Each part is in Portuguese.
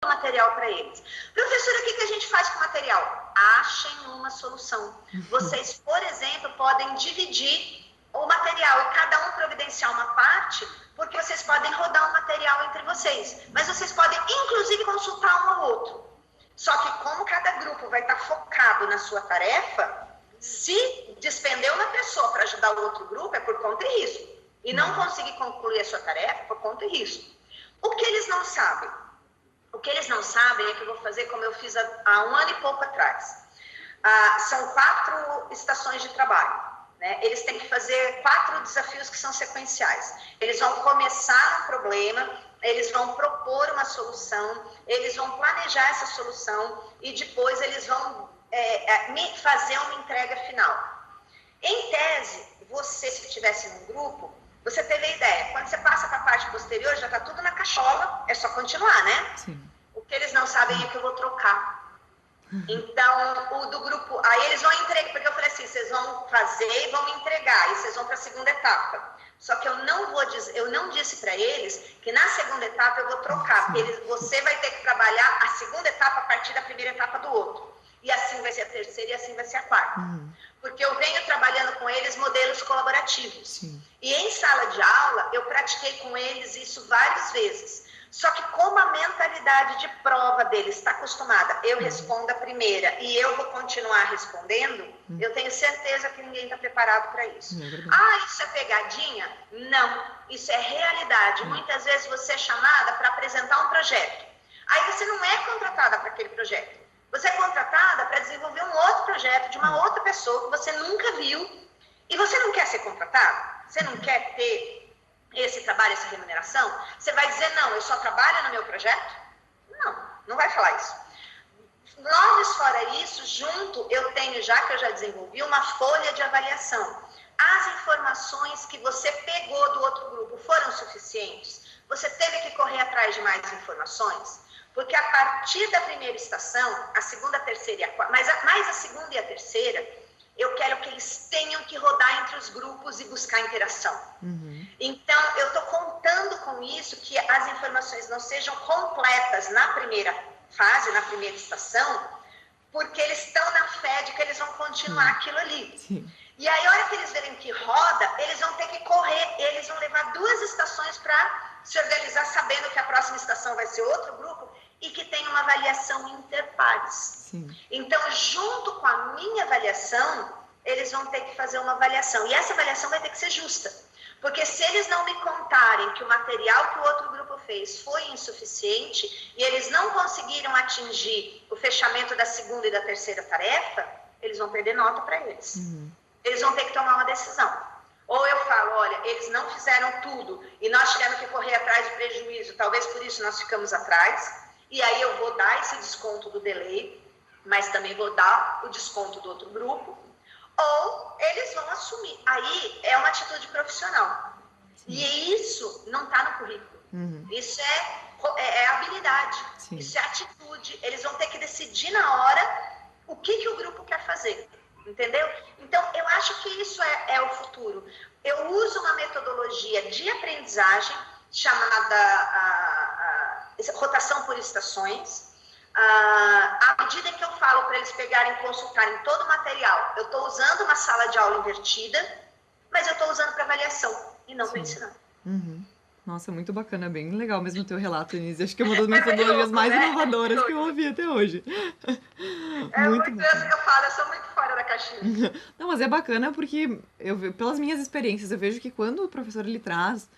material para eles. Professora, o que a gente faz com o material? Achem uma solução. Vocês, por exemplo, podem dividir o material e cada um providenciar uma parte, porque vocês podem rodar o material entre vocês. Mas vocês podem, inclusive, consultar um ao outro. Só que como cada grupo vai estar focado na sua tarefa, se despender uma pessoa para ajudar o outro grupo, é por conta e risco. E não conseguir concluir a sua tarefa, por conta e risco. O que eles não sabem? O que eles não sabem é que eu vou fazer como eu fiz há 1 ano e pouco atrás. São 4 estações de trabalho, né? Eles têm que fazer 4 desafios que são sequenciais. Eles vão começar um problema, eles vão propor uma solução, eles vão planejar essa solução e depois eles vão fazer uma entrega final. Em tese, você, se estivesse num grupo, você teve a ideia. Quando você passa para a parte posterior, já está tudo na cachola, é só continuar, né? Sim. O que eles não sabem é que eu vou trocar. Então, o do grupo... Aí eles vão entregar, porque eu falei assim, vocês vão fazer e vão me entregar, e vocês vão para a segunda etapa. Só que eu não disse para eles que na segunda etapa eu vou trocar, porque você vai ter que trabalhar a segunda etapa a partir da primeira etapa do outro. E assim vai ser a terceira e assim vai ser a quarta. Porque eu venho trabalhando com eles modelos colaborativos. Sim. E em sala de aula, eu pratiquei com eles isso várias vezes. Só que como a mentalidade de prova deles está acostumada, eu respondo a primeira e eu vou continuar respondendo, eu tenho certeza que ninguém está preparado para isso. Isso é pegadinha? Não, isso é realidade. Muitas vezes você é chamada para apresentar um projeto. Aí você não é contratada para aquele projeto. Você é contratada para desenvolver um outro projeto de uma outra pessoa que você nunca viu. E você não quer ser contratado? Você não quer ter esse trabalho, essa remuneração? Você vai dizer, não, eu só trabalho no meu projeto? Não vai falar isso. Logo fora isso, junto, eu tenho, já que eu já desenvolvi, uma folha de avaliação. As informações que você pegou do outro grupo foram suficientes? Você teve que correr atrás de mais informações? Porque a partir da primeira estação, a segunda, a terceira e a quarta, mais a segunda e a terceira, eu quero que eles tenham que rodar entre os grupos e buscar interação. Então, eu estou contando com isso, que as informações não sejam completas na primeira fase, na primeira estação, porque eles estão na fé de que eles vão continuar aquilo ali. Sim. E aí, a hora que eles verem que roda, eles vão ter que correr, eles vão levar 2 estações para se organizar, sabendo que a próxima estação vai ser outro grupo e que tem uma avaliação interpares. Sim. Então, junto com a minha avaliação, eles vão ter que fazer uma avaliação. E essa avaliação vai ter que ser justa. Porque se eles não me contarem que o material que o outro grupo fez foi insuficiente e eles não conseguiram atingir o fechamento da segunda e da terceira tarefa, eles vão perder nota para eles. Eles vão ter que tomar uma decisão. Ou eu falo, olha, eles não fizeram tudo e nós tivemos que correr atrás do prejuízo, talvez por isso nós ficamos atrás, e aí eu vou dar esse desconto do delay, mas também vou dar o desconto do outro grupo, ou eles vão assumir. Aí é uma atitude profissional. E isso não está no currículo. Isso é habilidade. Sim. Isso é atitude. Eles vão ter que decidir na hora o que o grupo quer fazer. Entendeu? Então, eu acho que isso é o futuro. Eu uso uma metodologia de aprendizagem chamada rotação por estações. À medida que eu falo para eles pegarem e consultarem todo o material, eu estou usando uma sala de aula invertida, mas eu estou usando para avaliação e não para ensinar. Nossa, muito bacana, bem legal mesmo o teu relato, Denise. Acho que é uma das metodologias mais inovadoras que eu ouvi até hoje. Muito bacana. Eu falo, eu sou muito fora da caixinha. Não, mas é bacana porque, pelas minhas experiências, eu vejo que quando o professor ele traz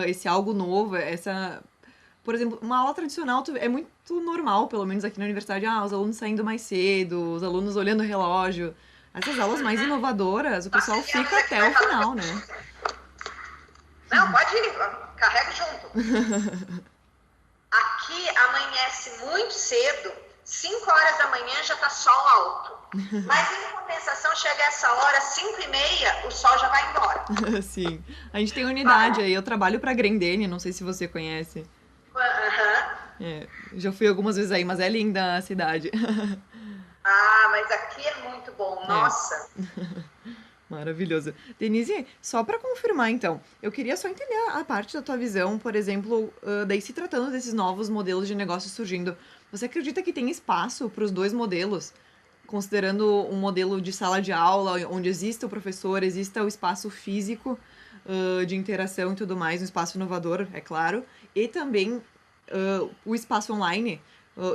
esse algo novo, por exemplo, uma aula tradicional é muito normal, pelo menos aqui na universidade, os alunos saindo mais cedo, os alunos olhando o relógio. Essas aulas mais inovadoras, o pessoal fica até o final, né? Não, pode ir, carrega junto. Aqui amanhece muito cedo, 5 horas da manhã já tá sol alto. Mas em compensação, chega essa hora, 5h30, o sol já vai embora. Sim, a gente tem unidade aí, eu trabalho pra Grendene, não sei se você conhece. Já fui algumas vezes aí, mas é linda a cidade. Mas aqui é muito bom, nossa. Maravilhoso. Denise, só para confirmar, então, eu queria só entender a parte da tua visão, por exemplo, daí se tratando desses novos modelos de negócio surgindo, você acredita que tem espaço para os dois modelos, considerando um modelo de sala de aula, onde exista o professor, exista o espaço físico, de interação e tudo mais, um espaço inovador, é claro, e também o espaço online?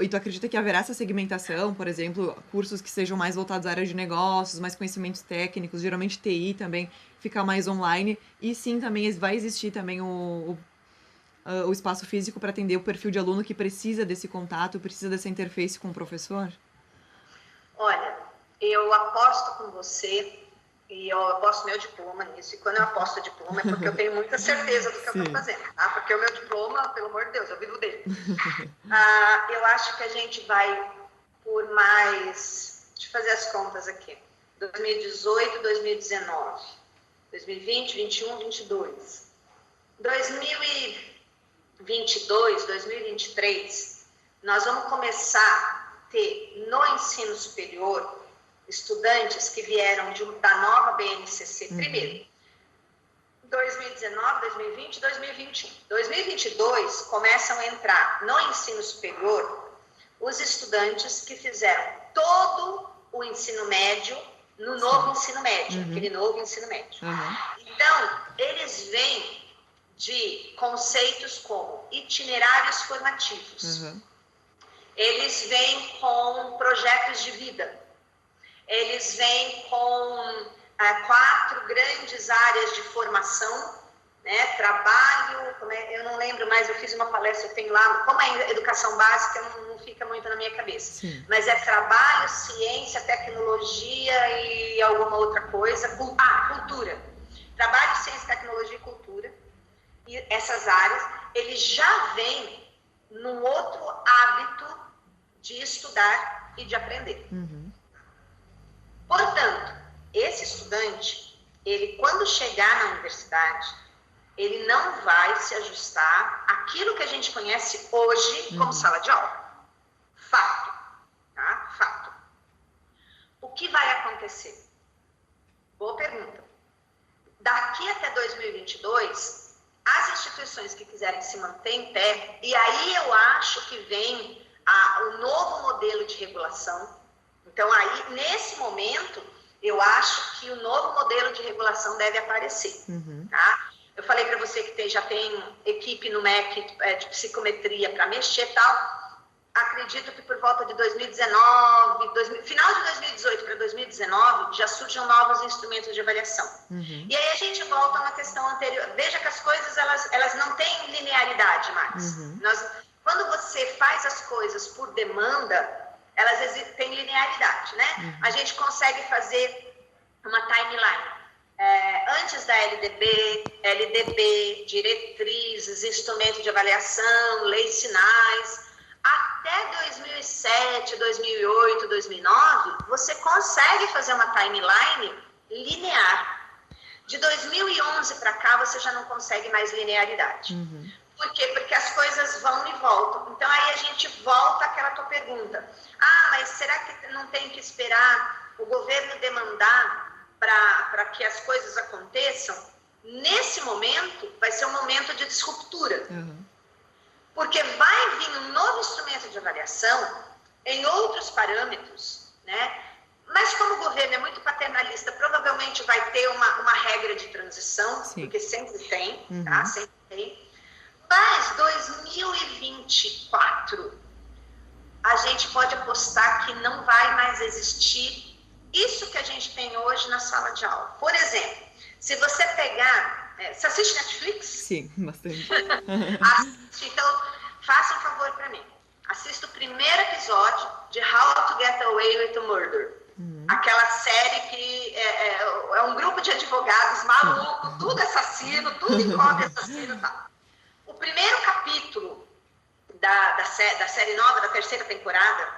E tu acredita que haverá essa segmentação, por exemplo, cursos que sejam mais voltados à área de negócios, mais conhecimentos técnicos, geralmente TI também fica mais online, e sim, também vai existir também o espaço físico para atender o perfil de aluno que precisa desse contato, precisa dessa interface com o professor? Olha, eu aposto com você e eu aposto meu diploma nisso. E quando eu aposto o diploma é porque eu tenho muita certeza do que eu estou fazendo, tá? Porque o meu diploma, pelo amor de Deus, eu vivo dele. Eu acho que a gente vai por mais... Deixa eu fazer as contas aqui. 2018, 2019, 2020, 21, 22. 2022, 2023, nós vamos começar a ter no ensino superior estudantes que vieram da nova BNCC primeiro. 2019, 2020, 2021. 2022 começam a entrar no ensino superior os estudantes que fizeram todo o ensino médio no novo ensino médio, aquele novo ensino médio. Então, eles vêm de conceitos como itinerários formativos. Eles vêm com projetos de vida. Eles vêm com 4 grandes áreas de formação, né? Trabalho, eu não lembro mais, eu fiz uma palestra, eu tenho lá, como é educação básica, não fica muito na minha cabeça. Sim. Mas é trabalho, ciência, tecnologia e alguma outra coisa. Cultura. Trabalho, ciência, tecnologia e cultura. E essas áreas, eles já vêm num outro hábito de estudar e de aprender. Portanto, esse estudante, ele quando chegar na universidade, ele não vai se ajustar àquilo que a gente conhece hoje como sala de aula. Fato. Tá? Fato. O que vai acontecer? Boa pergunta. Daqui até 2022, as instituições que quiserem se manter em pé, e aí eu acho que vem o novo modelo de regulação. Então, aí, nesse momento, eu acho que o novo modelo de regulação deve aparecer. Tá? Eu falei para você que já tem equipe no MEC de psicometria para mexer e tal. Acredito que por volta de 2019, final de 2018 para 2019, já surjam novos instrumentos de avaliação. E aí a gente volta a uma questão anterior. Veja que as coisas, elas não têm linearidade mais. Quando você faz as coisas por demanda, elas têm linearidade, né? A gente consegue fazer uma timeline. Antes da LDB, diretrizes, instrumento de avaliação, leis sinais, até 2007, 2008, 2009, você consegue fazer uma timeline linear. De 2011 para cá, você já não consegue mais linearidade. Por quê? Porque as coisas vão e voltam. Então, aí a gente volta àquela tua pergunta. Mas será que não tem que esperar o governo demandar para que as coisas aconteçam? Nesse momento, vai ser um momento de disruptura. Porque vai vir um novo instrumento de avaliação em outros parâmetros, né? Mas como o governo é muito paternalista, provavelmente vai ter uma regra de transição, porque sempre tem, tá? Sempre tem. Mas 2024, a gente pode apostar que não vai mais existir isso que a gente tem hoje na sala de aula. Por exemplo, se você pegar... você assiste Netflix? Sim, bastante. Assiste, então, faça um favor para mim. Assista o primeiro episódio de How to Get Away with Murder. Aquela série que é um grupo de advogados malucos, tudo assassino, tudo encobre assassino e tal. O primeiro capítulo da série nova, da 3ª temporada,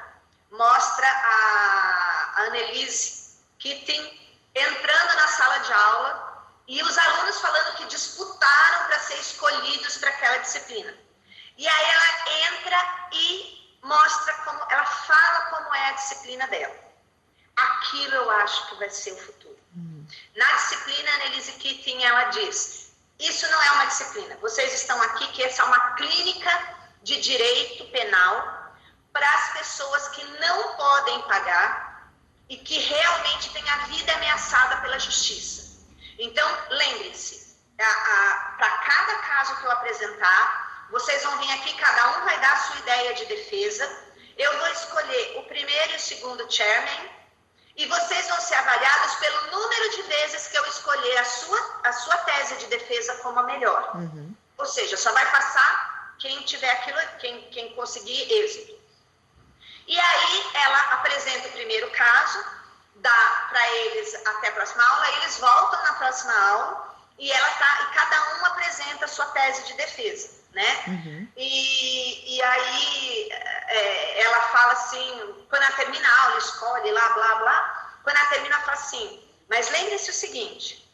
mostra a Annelise Keating entrando na sala de aula e os alunos falando que disputaram para ser escolhidos para aquela disciplina. E aí ela entra e mostra ela fala como é a disciplina dela. Aquilo eu acho que vai ser o futuro. Na disciplina, Annelise Keating, ela diz, isso não é uma disciplina, vocês estão aqui, que essa é uma clínica de direito penal para as pessoas que não podem pagar e que realmente têm a vida ameaçada pela justiça. Então, lembrem-se, para cada caso que eu apresentar, vocês vão vir aqui, cada um vai dar a sua ideia de defesa, eu vou escolher o primeiro e o segundo chairman, e vocês vão ser avaliados pelo número de vezes que eu escolher a sua tese de defesa como a melhor. Ou seja, só vai passar quem tiver aquilo, quem conseguir êxito. E aí ela apresenta o primeiro caso, dá para eles até a próxima aula, eles voltam na próxima aula e cada um apresenta a sua tese de defesa, né? E aí ela fala assim, quando ela termina a aula, escolhe lá, blá, blá, quando ela termina, ela fala assim, mas lembre-se o seguinte,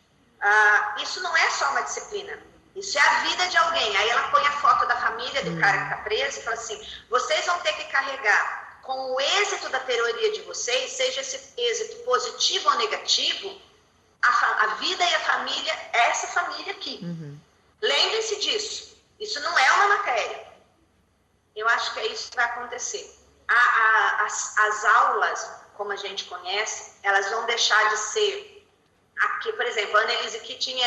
isso não é só uma disciplina, isso é a vida de alguém. Aí ela põe a foto da família do cara que está preso e fala assim, vocês vão ter que carregar com o êxito da teoria de vocês, seja esse êxito positivo ou negativo, a vida e a família, essa família aqui. Lembre-se disso. Isso não é uma matéria. Eu acho que é isso que vai acontecer. As aulas, como a gente conhece, elas vão deixar de ser... Aqui, por exemplo, a Annelise Keating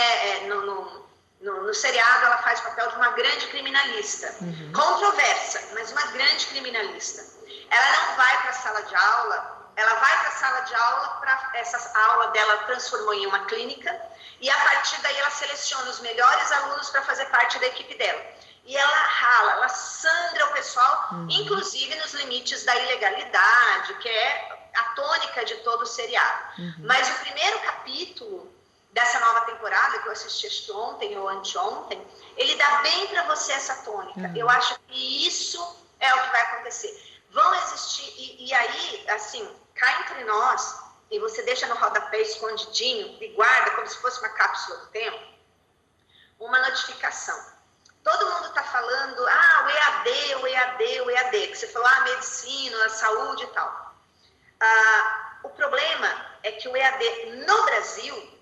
no seriado, ela faz o papel de uma grande criminalista. Controversa, mas uma grande criminalista. Ela não vai para a sala de aula, ela vai para a sala de aula, para essa aula dela transformou em uma clínica, e a partir daí ela seleciona os melhores alunos para fazer parte da equipe dela. E ela rala, ela sangra o pessoal, inclusive nos limites da ilegalidade, que é a tônica de todo o seriado. Mas o primeiro capítulo dessa nova temporada, que eu assisti acho que ontem ou anteontem, ele dá bem para você essa tônica. Eu acho que isso é o que vai acontecer. Vão existir, e aí, assim, cá entre nós, e você deixa no rodapé escondidinho e guarda como se fosse uma cápsula do tempo, uma notificação. Todo mundo está falando, o EAD, que você falou, a medicina, a saúde e tal. O problema é que o EAD no Brasil,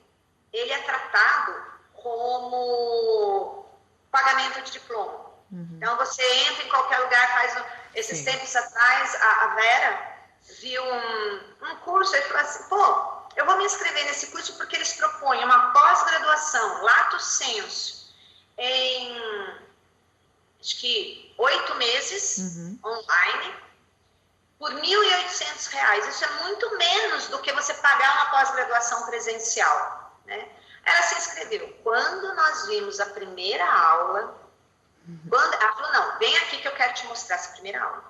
ele é tratado como pagamento de diploma. Então, você entra em qualquer lugar, faz... Esses tempos atrás, a Vera viu um curso e falou assim, eu vou me inscrever nesse curso porque eles propõem uma pós-graduação, lato sensu, em, acho que 8 meses, online, por R$ 1.800. Isso é muito menos do que você pagar uma pós-graduação presencial, né? Ela se inscreveu. Quando nós vimos a primeira aula... Ela falou, não, vem aqui que eu quero te mostrar essa primeira aula.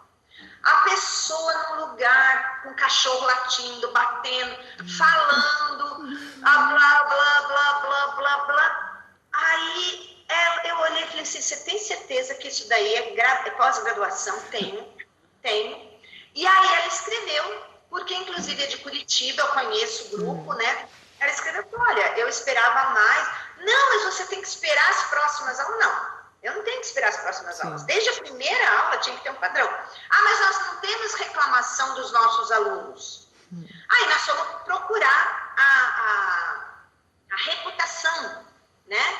A pessoa num lugar, com o cachorro latindo, batendo, falando, blá, blá, blá, blá, blá, blá. Aí eu olhei e falei assim, você tem certeza que isso daí é pós-graduação? Tenho. E aí ela escreveu, porque inclusive é de Curitiba, eu conheço o grupo, né? Ela escreveu, olha, eu esperava mais. Não, mas você tem que esperar as próximas aulas. Não. Eu não tenho que esperar as próximas aulas. Desde a primeira aula tinha que ter um padrão. Mas nós não temos reclamação dos nossos alunos. Aí nós vamos procurar a reputação, né?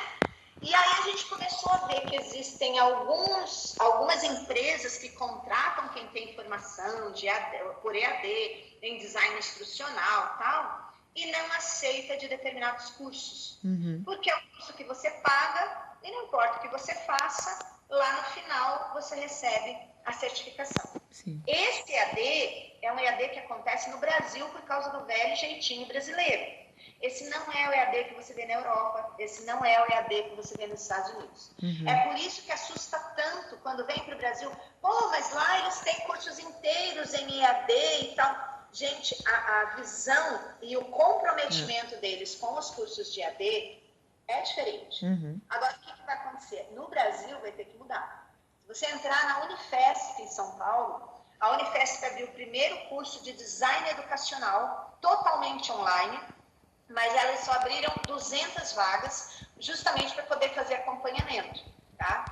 E aí a gente começou a ver que existem algumas empresas que contratam quem tem formação por EAD, em design instrucional e tal, e não aceita de determinados cursos. Porque é um curso que você paga, e não importa o que você faça, lá no final você recebe a certificação. Esse EAD é um EAD que acontece no Brasil por causa do velho jeitinho brasileiro. Esse não é o EAD que você vê na Europa, esse não é o EAD que você vê nos Estados Unidos. É por isso que assusta tanto quando vem para o Brasil, mas lá eles têm cursos inteiros em EAD e tal. Gente, a visão e o comprometimento deles com os cursos de EAD é diferente. Agora, o que vai acontecer? No Brasil vai ter que mudar. Se você entrar na Unifesp em São Paulo, a Unifesp abriu o primeiro curso de design educacional, totalmente online, mas elas só abriram 200 vagas, justamente para poder fazer acompanhamento, tá?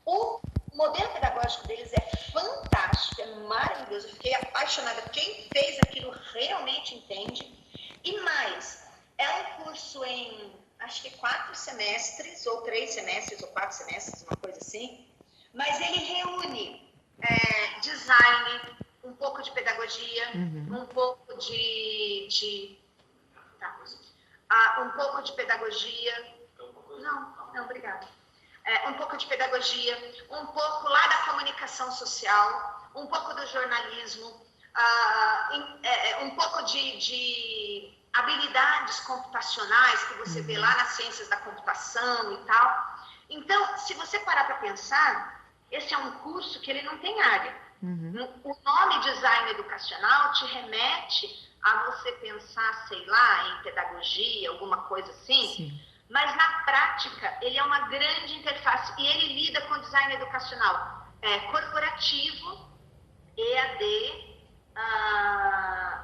O modelo pedagógico deles é fantástico, é maravilhoso, eu fiquei apaixonada. Quem fez aquilo realmente entende. E mais, é um curso curso em, acho que 4 semestres, ou 3 semestres, ou 4 semestres, uma coisa assim. Mas ele reúne design, um pouco de pedagogia, um pouco um pouco de pedagogia. Não, obrigada. Um pouco de pedagogia, um pouco lá da comunicação social, um pouco do jornalismo, um pouco de habilidades computacionais que você vê lá nas ciências da computação e tal. Então, se você parar para pensar, esse é um curso que ele não tem área. O nome design educacional te remete a você pensar, sei lá, em pedagogia, alguma coisa assim. Sim. Mas na prática, ele é uma grande interface e ele lida com design educacional corporativo, EAD,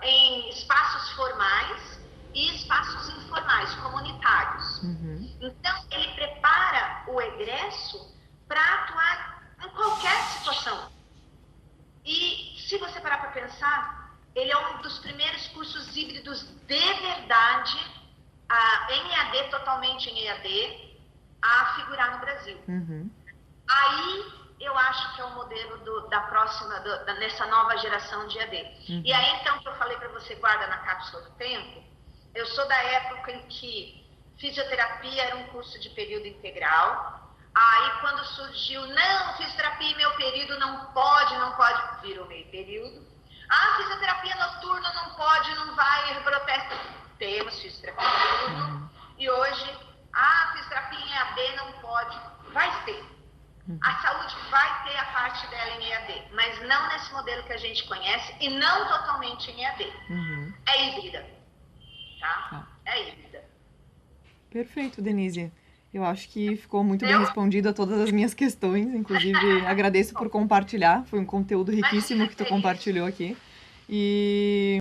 em espaços formais e espaços informais, comunitários. Então, ele prepara o egresso para atuar em qualquer situação. E se você parar para pensar, ele é um dos primeiros cursos híbridos de verdade, em EAD, totalmente em EAD, a figurar no Brasil. Aí eu acho que é o modelo da próxima, nessa nova geração de EAD. E aí então que eu falei para você, guarda na cápsula do tempo, eu sou da época em que fisioterapia era um curso de período integral. Aí quando surgiu, não, fisioterapia meu período não pode, virou meio período. Fisioterapia noturna não pode, não vai, protesto. Temos fisioterapia noturna. E hoje, fisioterapia em EAD não pode, vai ter. A saúde vai ter a parte dela em EAD, mas não nesse modelo que a gente conhece e não totalmente em EAD. É híbrida, tá? É híbrida. Perfeito, Denise. Eu acho que ficou muito bem respondido a todas as minhas questões. Inclusive, agradeço por compartilhar. Foi um conteúdo riquíssimo que tu compartilhou aqui. E